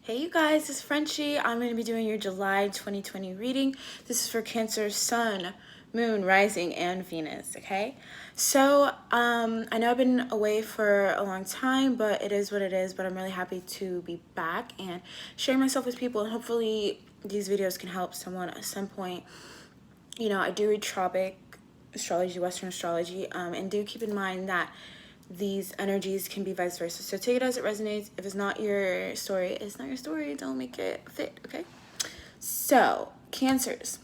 Hey you guys, it's Frenchie. I'm going to be doing your July 2020 reading. This is for Cancer, Sun, Moon, Rising, and Venus, okay? So, I know I've been away for a long time, but it is what it is, but I'm really happy to be back and sharing myself with people, and hopefully these videos can help someone at some point. You know, I do read tropic astrology, Western astrology, and do keep in mind that these energies can be vice versa. So take it as it resonates. If it's not your story, it's not your story. Don't make it fit, okay? So, Cancers.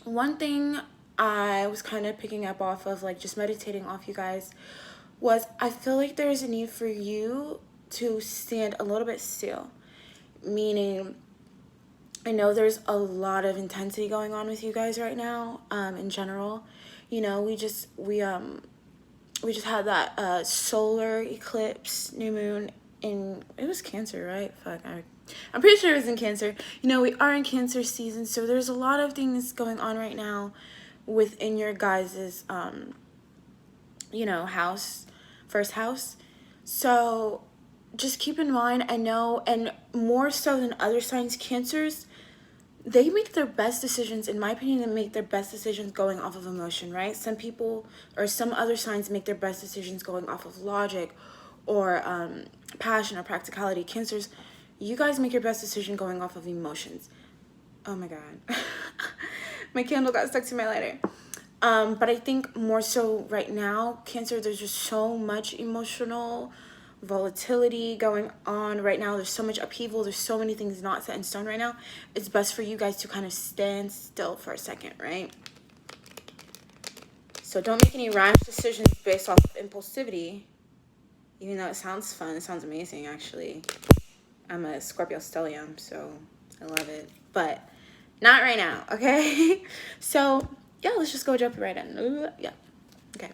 One thing I was kind of picking up off of, like just meditating off you guys, was I feel like there's a need for you to stand a little bit still. Meaning, I know there's a lot of intensity going on with you guys right now, in general. You know, we just had that solar eclipse, new moon in, it was Cancer, right? I'm pretty sure it was in Cancer. You know, we are in Cancer season, so there's a lot of things going on right now within your guys's house, first house. So just keep in mind, I know, and more so than other signs, Cancers, they make their best decisions, in my opinion, they make their best decisions going off of emotion, right? Some people or some other signs make their best decisions going off of logic or passion or practicality. Cancers, you guys make your best decision going off of emotions. Oh my God. My candle got stuck to my lighter. But I think more so right now, Cancer, there's just so much emotional volatility going on right now. There's so much upheaval. There's so many things not set in stone right now. It's best for you guys to kind of stand still for a second, right? So don't make any rash decisions based off of impulsivity. Even though it sounds fun, it sounds amazing, actually. I'm a Scorpio stellium, so I love it. But not right now, okay? So, yeah, let's just go jump right in. Yeah, okay.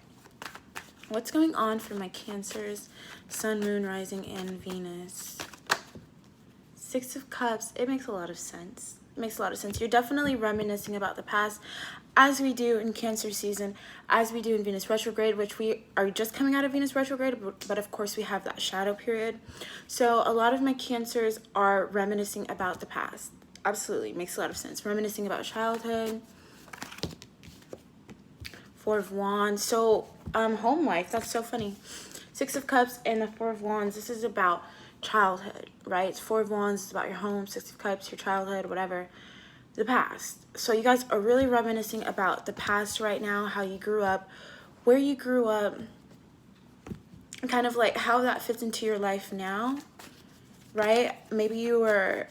What's going on for my Cancers, Sun, Moon, Rising, and Venus? Six of Cups, it makes a lot of sense. It makes a lot of sense. You're definitely reminiscing about the past, as we do in Cancer season, as we do in Venus retrograde, which we are just coming out of Venus retrograde, but of course we have that shadow period. So a lot of my Cancers are reminiscing about the past. Absolutely, makes a lot of sense. Reminiscing about childhood. Four of Wands. So, home life. That's so funny. Six of Cups and the Four of Wands. This is about childhood, right? It's Four of Wands. It's about your home. Six of Cups, your childhood, whatever. The past. So you guys are really reminiscing about the past right now, how you grew up, where you grew up, kind of like how that fits into your life now, right? Maybe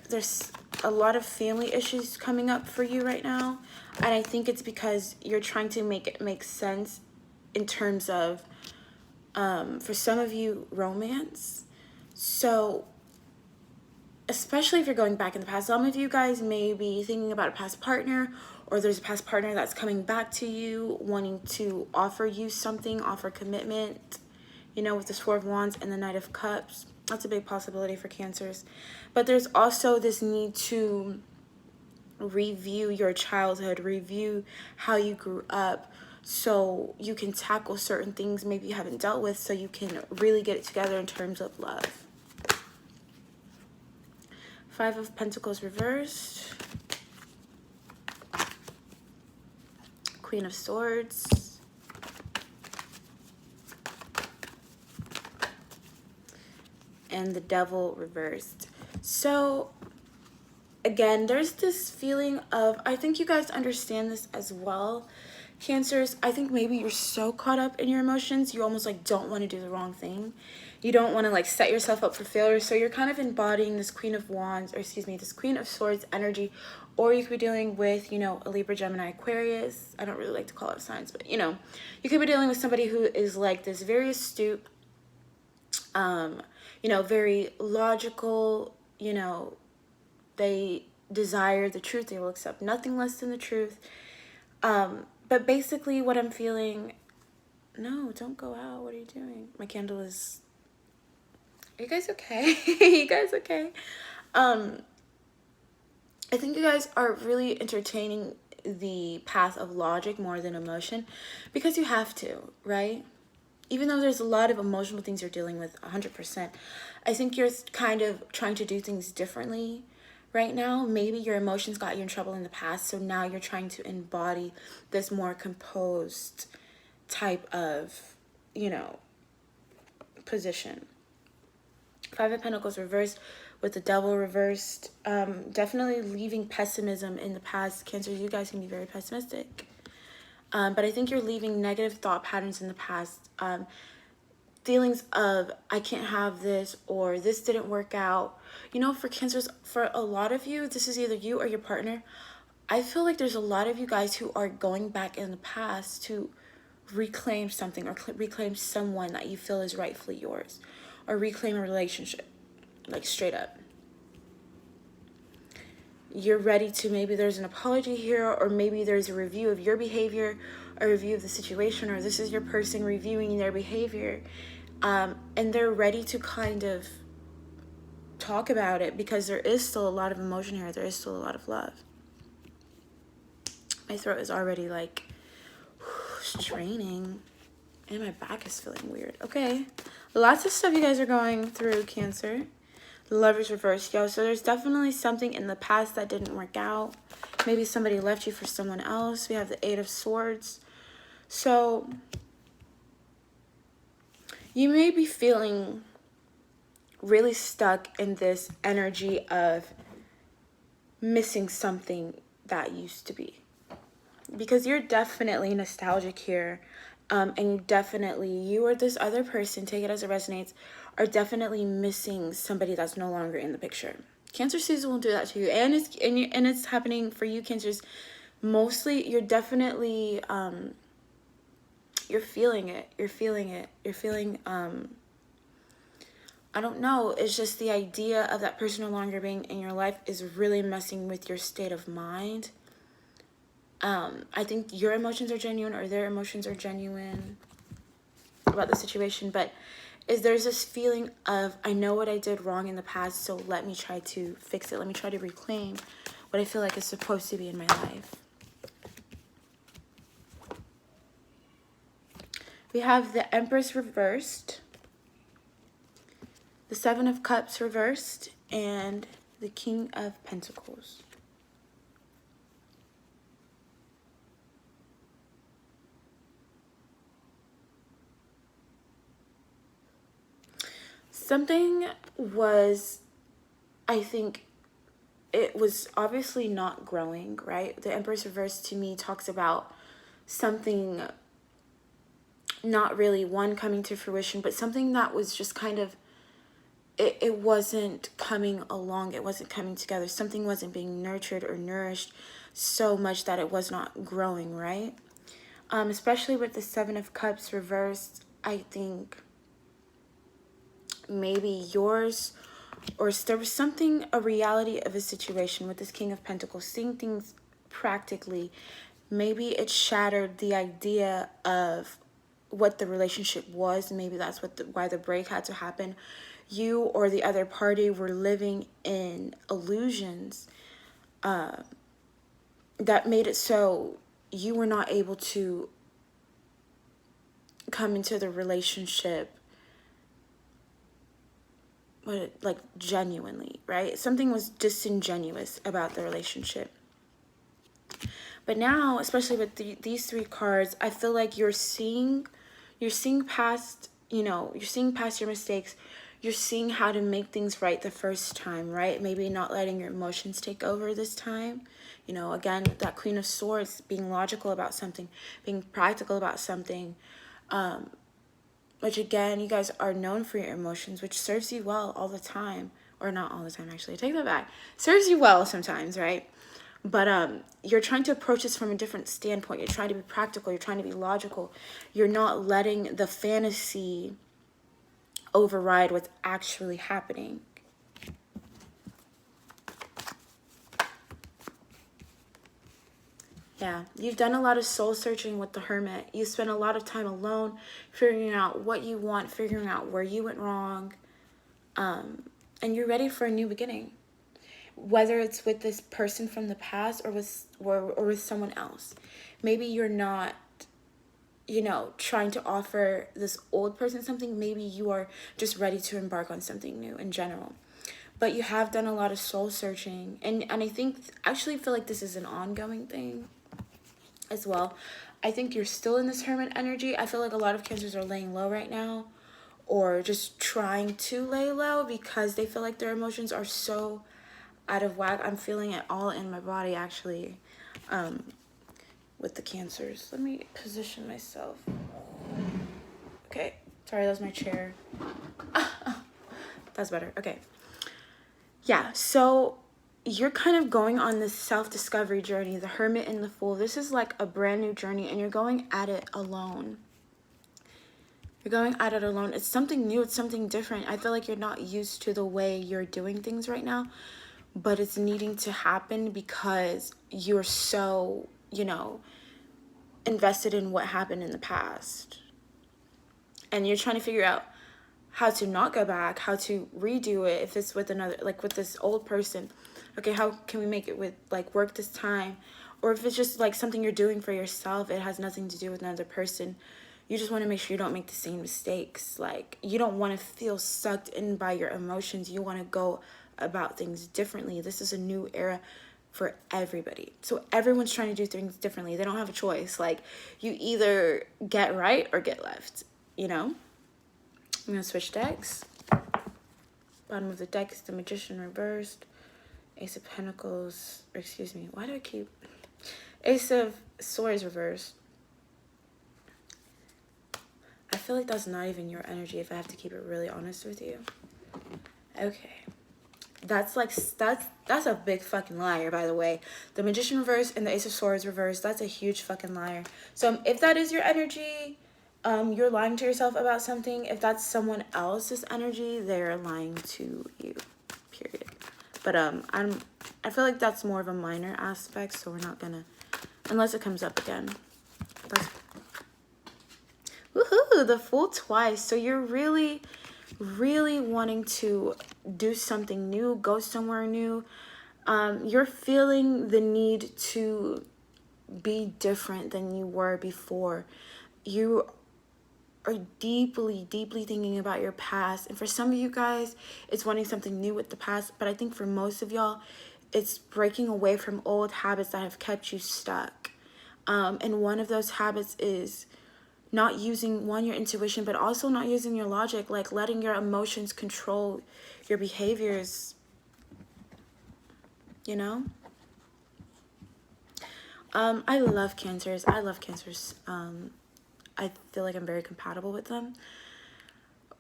there's a lot of family issues coming up for you right now. And I think it's because you're trying to make it make sense in terms of, for some of you, romance. So, especially if you're going back in the past, some of you guys may be thinking about a past partner, or there's a past partner that's coming back to you, wanting to offer you something, offer commitment, you know, with this Four of Wands and the Knight of Cups. That's a big possibility for Cancers. But there's also this need to review your childhood, review how you grew up, so you can tackle certain things maybe you haven't dealt with, so you can really get it together in terms of love. Five of Pentacles reversed. Queen of Swords. And the Devil reversed. So again, there's this feeling of, I think you guys understand this as well, Cancers. I think maybe you're so caught up in your emotions, you almost like don't want to do the wrong thing. You don't want to like set yourself up for failure. So you're kind of embodying this Queen of Wands, or excuse me, this Queen of Swords energy. Or you could be dealing with, you know, a Libra, Gemini, Aquarius. I don't really like to call it signs, but you know, you could be dealing with somebody who is like this very astute, you know, very logical, you know, they desire the truth. They will accept nothing less than the truth. But basically what I'm feeling... No, don't go out. What are you doing? My candle is... Are you guys okay? You guys okay? I think you guys are really entertaining the path of logic more than emotion, because you have to, right? even though there's a lot of emotional things you're dealing with, 100%, I think you're kind of trying to do things differently right now. Maybe your emotions got you in trouble in the past, so now you're trying to embody this more composed type of, position. Five of Pentacles reversed with the Devil reversed. Definitely leaving pessimism in the past. Cancer, you guys can be very pessimistic. But I think you're leaving negative thought patterns in the past. Feelings of, I can't have this, or this didn't work out. For Cancers, for a lot of you, this is either you or your partner. I feel like there's a lot of you guys who are going back in the past to reclaim something, or reclaim someone that you feel is rightfully yours, or reclaim a relationship, like straight up. You're ready to, maybe there's an apology here, or maybe there's a review of your behavior, a review of the situation, or this is your person reviewing their behavior, and they're ready to kind of talk about it, because there is still a lot of emotion here. There is still a lot of love. My throat is already like straining, and my back is feeling weird. Okay, lots of stuff you guys are going through, Cancer. The Lovers reversed, yo. So there's definitely something in the past that didn't work out. Maybe somebody left you for someone else. We have the Eight of Swords. So you may be feeling really stuck in this energy of missing something that used to be, because you're definitely nostalgic here, and you or this other person, take it as it resonates, are definitely missing somebody that's no longer in the picture. Cancer season will do that to you, and it's happening for you, Cancers. Mostly, you're definitely you're feeling it. You're feeling I don't know. It's just the idea of that person no longer being in your life is really messing with your state of mind. I think your emotions are genuine, or their emotions are genuine about the situation, but there's this feeling of, I know what I did wrong in the past, so let me try to fix it. Let me try to reclaim what I feel like is supposed to be in my life. We have the Empress reversed, the Seven of Cups reversed, and the King of Pentacles. Something was, I think, it was obviously not growing, right? The Empress reversed to me talks about something not really, one, coming to fruition, but something that was just kind of, it wasn't coming along. It wasn't coming together. Something wasn't being nurtured or nourished so much that it was not growing, right? Especially with the Seven of Cups reversed, I think maybe yours, or there was something, a reality of a situation with this King of Pentacles, seeing things practically. Maybe it shattered the idea of what the relationship was. Maybe that's why the break had to happen. You or the other party were living in illusions that made it so you were not able to come into the relationship like genuinely, right? Something was disingenuous about the relationship. But now, especially with these three cards, I feel like you're seeing past, you're seeing past your mistakes. You're seeing how to make things right the first time, right? Maybe not letting your emotions take over this time. Again, that Queen of Swords, being logical about something, being practical about something, which again, you guys are known for your emotions, which serves you well all the time. Or not all the time, actually. Take that back. Serves you well sometimes, right? But you're trying to approach this from a different standpoint. You're trying to be practical. You're trying to be logical. You're not letting the fantasy override what's actually happening. Yeah, you've done a lot of soul searching with the Hermit. You spent a lot of time alone, figuring out what you want, figuring out where you went wrong. And you're ready for a new beginning. Whether it's with this person from the past or with someone else. Maybe you're not you know, trying to offer this old person something. Maybe you are just ready to embark on something new in general. But you have done a lot of soul searching. And I think, actually feel like this is an ongoing thing as well. I think you're still in this hermit energy. I feel like a lot of Cancers are laying low right now, or just trying to lay low because they feel like their emotions are so out of whack. I'm feeling it all in my body, actually, with the Cancers. Let me position myself. Okay, sorry, that was my chair. That's better. Okay. Yeah, so you're kind of going on this self-discovery journey, the Hermit and the Fool. This is like a brand new journey, and you're going at it alone. You're going at it alone. It's something new. It's something different. I feel like you're not used to the way you're doing things right now, but it's needing to happen because you're so, you know, invested in what happened in the past. And you're trying to figure out how to not go back, how to redo it if it's with another, like with this old person. Okay, how can we make it with, like, work this time? Or if it's just like something you're doing for yourself, it has nothing to do with another person. You just want to make sure you don't make the same mistakes. Like, you don't want to feel sucked in by your emotions. You want to go about things differently. This is a new era for everybody. So everyone's trying to do things differently. They don't have a choice. Like, you either get right or get left, you know? I'm going to switch decks. Bottom of the deck is the Magician reversed. Ace of Pentacles, or excuse me, why do I keep... Ace of Swords reversed. I feel like that's not even your energy if I have to keep it really honest with you. Okay. That's like, that's a big fucking liar, by the way. The Magician reversed and the Ace of Swords reversed, that's a huge fucking liar. So if that is your energy, you're lying to yourself about something. If that's someone else's energy, they're lying to you, period. But I feel like that's more of a minor aspect, so we're not gonna, unless it comes up again. Woohoo, the Fool twice. So you're really, really wanting to do something new, go somewhere new. You're feeling the need to be different than you were before. You are deeply, deeply thinking about your past. And for some of you guys, it's wanting something new with the past. But I think for most of y'all, it's breaking away from old habits that have kept you stuck. And one of those habits is not using, one, your intuition, but also not using your logic, like letting your emotions control your behaviors, you know? I love Cancers. I love Cancers. I feel like I'm very compatible with them.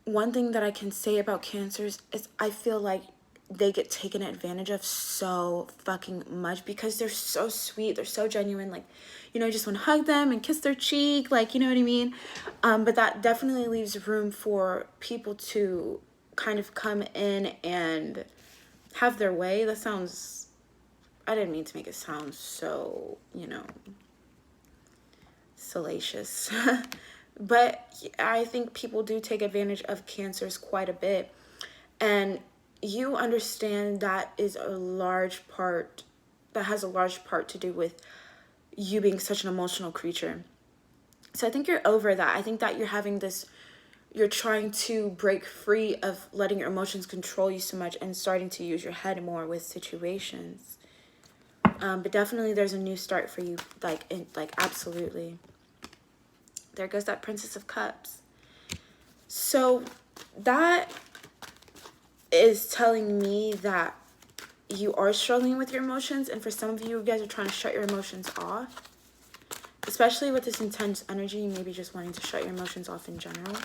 One thing that I can say about Cancers is I feel like they get taken advantage of so fucking much because they're so sweet. They're so genuine. Like, you know, you just want to hug them and kiss their cheek. Like, you know what I mean? But that definitely leaves room for people to kind of come in and have their way. That sounds... I didn't mean to make it sound so, you know, salacious. But I think people do take advantage of Cancers quite a bit. And you understand that is a large part, that has a large part to do with you being such an emotional creature. So I think you're over that. I think that you're having this, you're trying to break free of letting your emotions control you so much and starting to use your head more with situations. But definitely there's a new start for you, like absolutely. There goes that Princess of Cups. So that is telling me that you are struggling with your emotions, and for some of you, you guys are trying to shut your emotions off, especially with this intense energy. Maybe just wanting to shut your emotions off in general,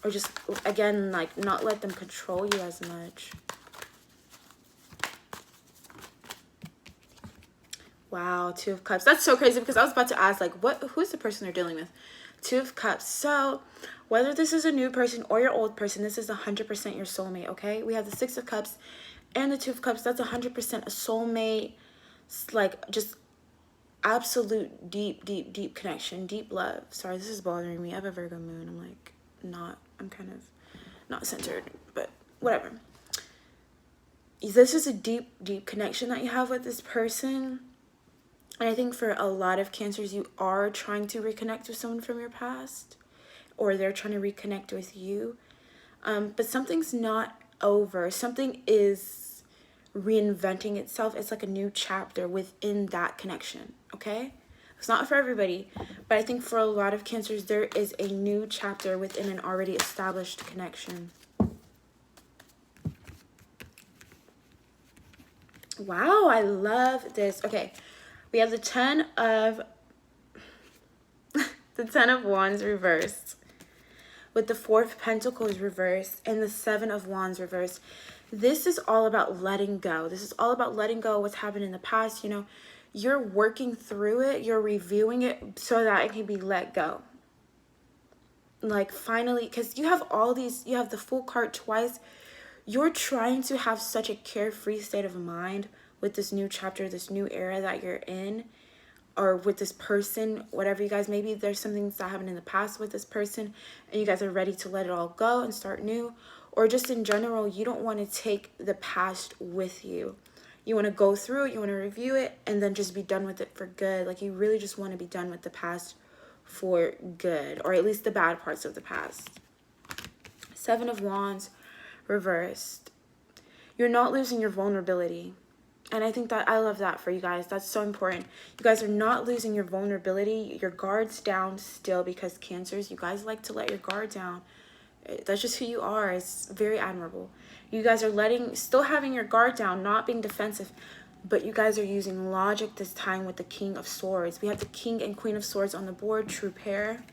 or just, again, like, not let them control you as much. Wow, Two of Cups. That's so crazy because I was about to ask, like, who's the person you're dealing with? Two of Cups. So whether this is a new person or your old person, this is 100% your soulmate, okay? We have the Six of Cups and the Two of Cups. That's 100% a soulmate, like, just absolute deep, deep, deep connection, deep love. Sorry, this is bothering me. I have a Virgo moon. I'm kind of not centered, but whatever. This is a deep, deep connection that you have with this person. And I think for a lot of Cancers, you are trying to reconnect with someone from your past, or they're trying to reconnect with you. But something's not over. Something is reinventing itself. It's like a new chapter within that connection, okay? It's not for everybody, but I think for a lot of Cancers, there is a new chapter within an already established connection. Wow, I love this. Okay, we have the 10 of the 10 of Wands reversed, with the 4 of Pentacles reversed and the 7 of Wands reversed. This is all about letting go. This is all about letting go of what's happened in the past. You know, you're working through it, you're reviewing it so that it can be let go. Like finally, because you have all these, you have the Fool card twice. You're trying to have such a carefree state of mind with this new chapter, this new era that you're in, or with this person, whatever you guys, maybe there's something that happened in the past with this person and you guys are ready to let it all go and start new. Or just in general, you don't want to take the past with you. You want to go through it, you want to review it, and then just be done with it for good. Like you really just want to be done with the past for good, or at least the bad parts of the past. 7 of Wands reversed. You're not losing your vulnerability. And I think that I love that for you guys. That's so important. You guys are not losing your vulnerability. Your guard's down still, because Cancers, you guys like to let your guard down. That's just who you are. It's very admirable. You guys are still having your guard down, not being defensive, but you guys are using logic this time with the King of Swords. We have the King and Queen of Swords on the board, true pair.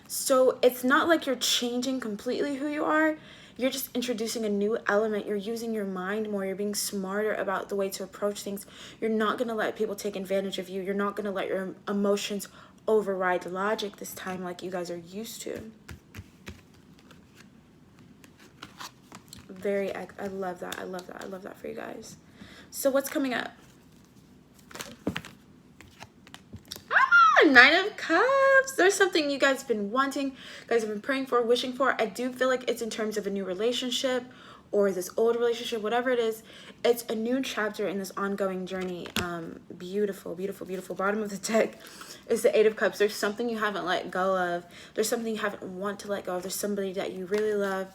So it's not like you're changing completely who you are. You're just introducing a new element. You're using your mind more. You're being smarter about the way to approach things. You're not going to let people take advantage of you. You're not going to let your emotions override logic this time like you guys are used to. I love that. I love that. I love that for you guys. So what's coming up? 9 of Cups. There's something you guys have been wanting, you guys have been praying for, wishing for. I do feel like it's in terms of a new relationship or this old relationship, whatever it is. It's a new chapter in this ongoing journey. Beautiful, beautiful, beautiful. Bottom of the deck is the 8 of Cups. There's something you haven't let go of. There's something you haven't want to let go of. There's somebody that you really love,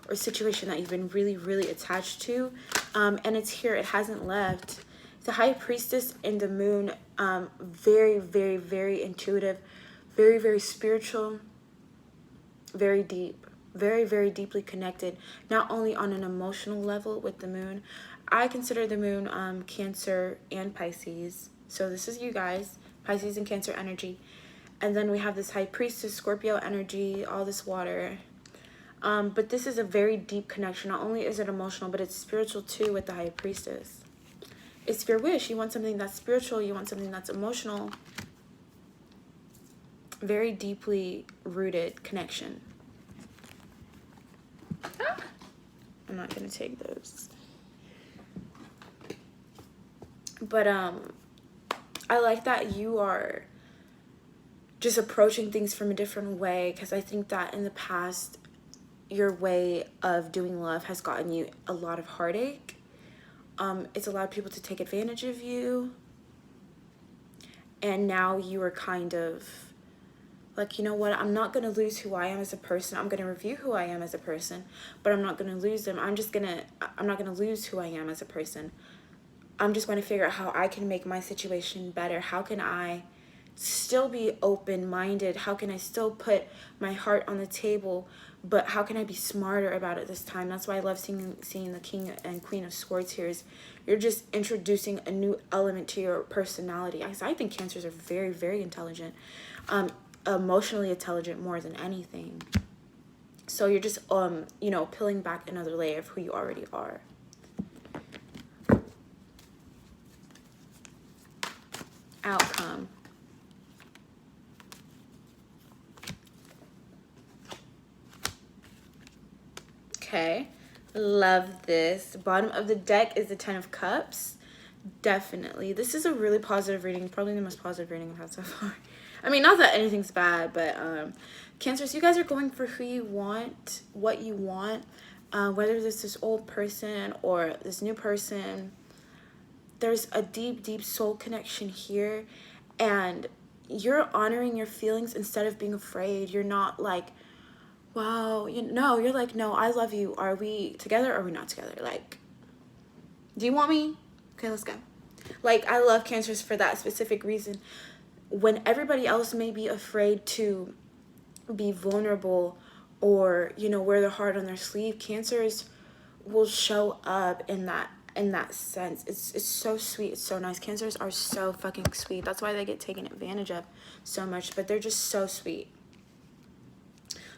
or a situation that you've been really, really attached to. And it's here. It hasn't left. The High Priestess and the Moon, very, very, very intuitive, very, very spiritual, very deep, very, very deeply connected, not only on an emotional level with the Moon. I consider the Moon Cancer and Pisces. So this is you guys, Pisces and Cancer energy. And then we have this High Priestess, Scorpio energy, all this water. But this is a very deep connection. Not only is it emotional, but it's spiritual too with the High Priestess. It's your wish. You want something that's spiritual. You want something that's emotional. Very deeply rooted connection. I'm not going to take those. But I like that you are just approaching things from a different way, because I think that in the past, your way of doing love has gotten you a lot of heartache. It's allowed people to take advantage of you. And now you are kind of like, you know what? I'm not going to lose who I am as a person. I'm going to review who I am as a person, but I'm not going to lose them. I'm not going to lose who I am as a person. I'm just going to figure out how I can make my situation better. How can I still be open-minded? How can I still put my heart on the table? But how can I be smarter about it this time? That's why I love seeing the King and Queen of Swords here. Is you're just introducing a new element to your personality. I think Cancers are very, very intelligent, emotionally intelligent more than anything. So you're just you know, peeling back another layer of who you already are. Outcome. Okay, love this. Bottom of the deck is the 10 of Cups. Definitely. This is a really positive reading. Probably the most positive reading I've had so far. I mean, not that anything's bad, but Cancers, you guys are going for who you want, what you want, whether this is old person or this new person. there's a deep, deep soul connection here, and you're honoring your feelings instead of being afraid. You're not like, wow, you're like, no, I love you. Are we together or are we not together? Like, do you want me? Okay, let's go. Like, I love Cancers for that specific reason. When everybody else may be afraid to be vulnerable or, wear their heart on their sleeve, Cancers will show up in that sense. It's so sweet. It's so nice. Cancers are so fucking sweet. That's why they get taken advantage of so much, but they're just so sweet.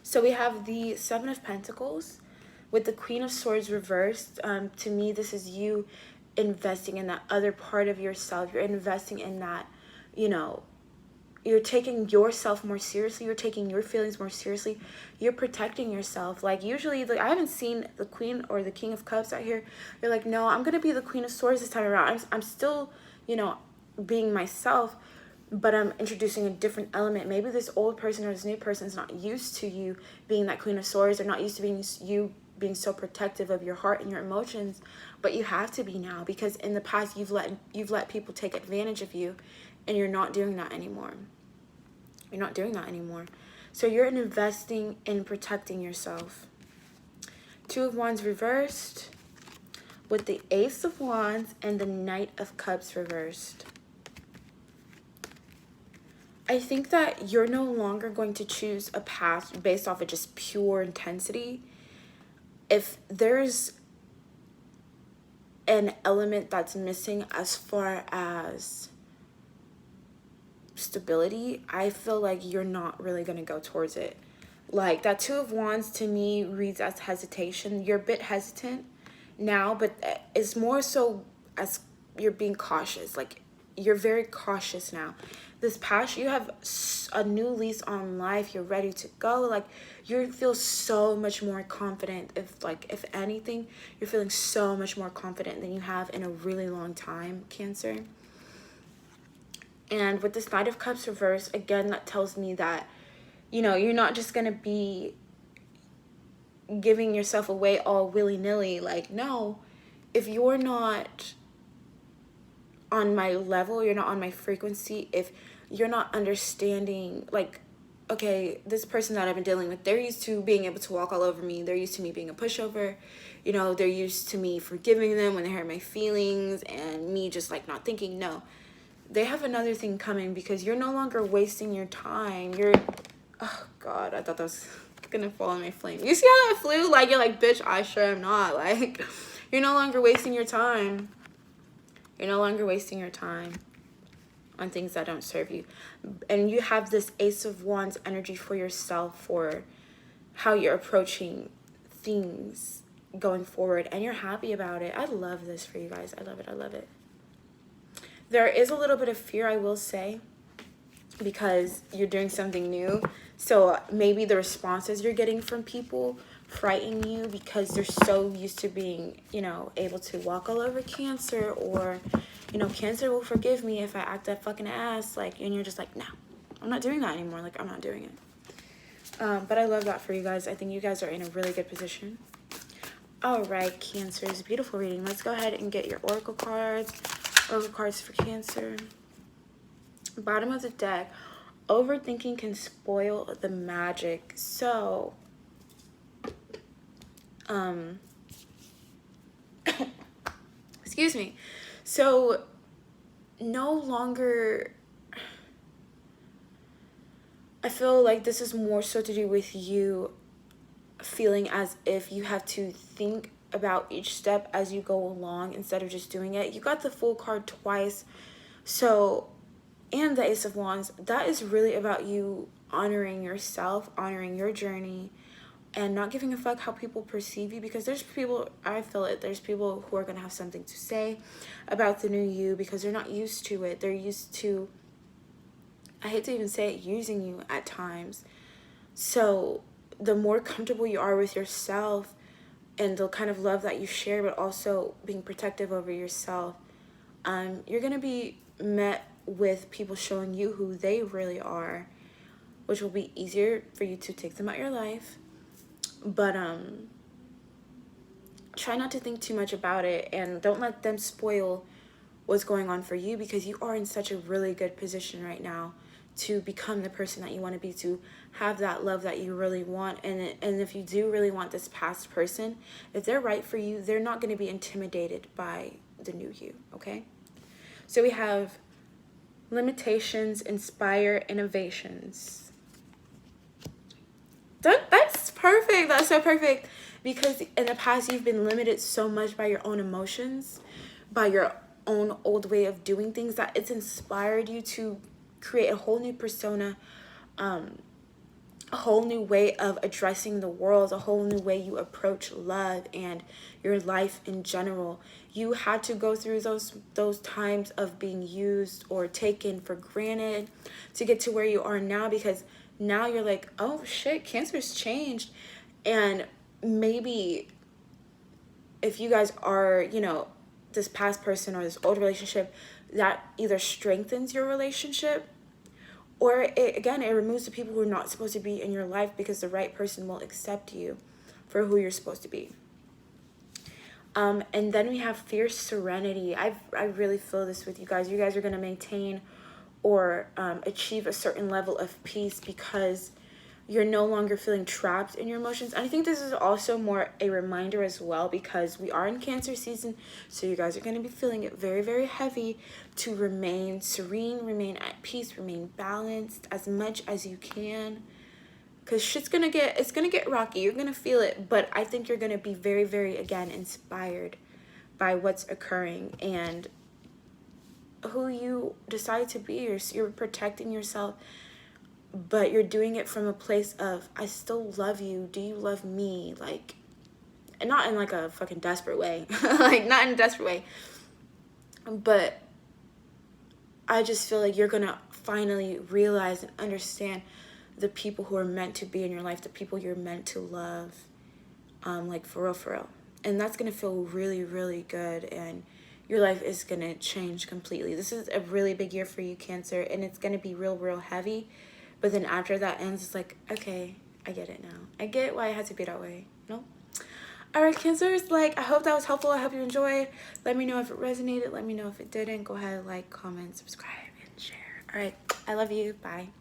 So we have the Seven of Pentacles with the Queen of Swords reversed. To me, this is you investing in that other part of yourself. You're investing in that, you're taking yourself more seriously. You're taking your feelings more seriously. You're protecting yourself. Like, usually, I haven't seen the Queen or the King of Cups out here. You're like, no, I'm going to be the Queen of Swords this time around. I'm still, being myself, but I'm introducing a different element. Maybe this old person or this new person is not used to you being that Queen of Swords. They're not used to being so protective of your heart and your emotions, but you have to be now, because in the past you've let people take advantage of you, and you're not doing that anymore. You're not doing that anymore. So you're investing in protecting yourself. Two of Wands reversed with the Ace of Wands and the Knight of Cups reversed. I think that you're no longer going to choose a path based off of just pure intensity. If there's an element that's missing as far as stability, I feel like you're not really going to go towards it. Like, that Two of Wands to me reads as hesitation. You're a bit hesitant now, but it's more so as you're being cautious. Like, you're very cautious now. This past, you have a new lease on life. You're ready to go. Like, you feel so much more confident. If anything, you're feeling so much more confident than you have in a really long time, Cancer. And with this Knight of Cups reverse, again, that tells me that, you're not just going to be giving yourself away all willy-nilly. Like, no, if you're not on my level, you're not on my frequency, if you're not understanding, like, okay, this person that I've been dealing with, they're used to being able to walk all over me. They're used to me being a pushover. They're used to me forgiving them when they hurt my feelings and me just, like, not thinking. No, they have another thing coming, because you're no longer wasting your time. Oh, God, I thought that was gonna fall in my flame. You see how that flew? Like, you're like, bitch, I sure am not. Like, you're no longer wasting your time. You're no longer wasting your time on things that don't serve you. And you have this Ace of Wands energy for yourself, for how you're approaching things going forward, and you're happy about it. I love this for you guys. I love it. I love it. There is a little bit of fear, I will say, because you're doing something new. So maybe the responses you're getting from people frighten you, because they're so used to being, able to walk all over Cancer, or, Cancer will forgive me if I act that fucking ass. Like, and you're just like, no, I'm not doing that anymore. Like, I'm not doing it. But I love that for you guys. I think you guys are in a really good position. All right, Cancers, beautiful reading. Let's go ahead and get your oracle cards. Oracle cards for Cancer. Bottom of the deck. Overthinking can spoil the magic. So, excuse me. So, no longer, I feel like this is more so to do with you feeling as if you have to think about each step as you go along instead of just doing it. You got the Fool card twice. So, and the Ace of Wands, that is really about you honoring yourself, honoring your journey, and not giving a fuck how people perceive you, because there's people, I feel it, there's people who are going to have something to say about the new you because they're not used to it. They're used to, I hate to even say it, using you at times. So the more comfortable you are with yourself and the kind of love that you share, but also being protective over yourself, you're going to be met with people showing you who they really are, which will be easier for you to take them out your life. But try not to think too much about it, and don't let them spoil what's going on for you, because you are in such a really good position right now to become the person that you want to be, to have that love that you really want. And if you do really want this past person, if they're right for you, they're not going to be intimidated by the new you, okay? So we have limitations inspire innovations. That's perfect. That's so perfect. Because in the past, you've been limited so much by your own emotions, by your own old way of doing things, that it's inspired you to create a whole new persona, a whole new way of addressing the world, a whole new way you approach love and your life in general. You had to go through those times of being used or taken for granted to get to where you are now, because now you're like, oh shit, Cancer's changed. And maybe if you guys are, you know, this past person or this old relationship, that either strengthens your relationship, or it removes the people who are not supposed to be in your life, because the right person will accept you for who you're supposed to be. And then we have fierce serenity. I really feel this with you guys. You guys are going to maintain or achieve a certain level of peace, because you're no longer feeling trapped in your emotions. And I think this is also more a reminder as well, because we are in Cancer season, so you guys are going to be feeling it very, very heavy, to remain serene, remain at peace, remain balanced as much as you can, because shit's gonna get rocky. You're gonna feel it, but I think you're gonna be very, very, again, inspired by what's occurring and who you decide to be. You're protecting yourself, but you're doing it from a place of, I still love you. Do you love me? Like, and not in like a fucking desperate way, like not in a desperate way, but I just feel like you're gonna finally realize and understand the people who are meant to be in your life, the people you're meant to love, like for real. And that's gonna feel really, really good, and your life is gonna change completely. This is a really big year for you, Cancer, and it's gonna be real, real heavy. But then after that ends, it's like, okay, I get it now. I get why it had to be that way, no? All right, Cancers, like, I hope that was helpful. I hope you enjoyed. Let me know if it resonated. Let me know if it didn't. Go ahead, like, comment, subscribe, and share. All right, I love you. Bye.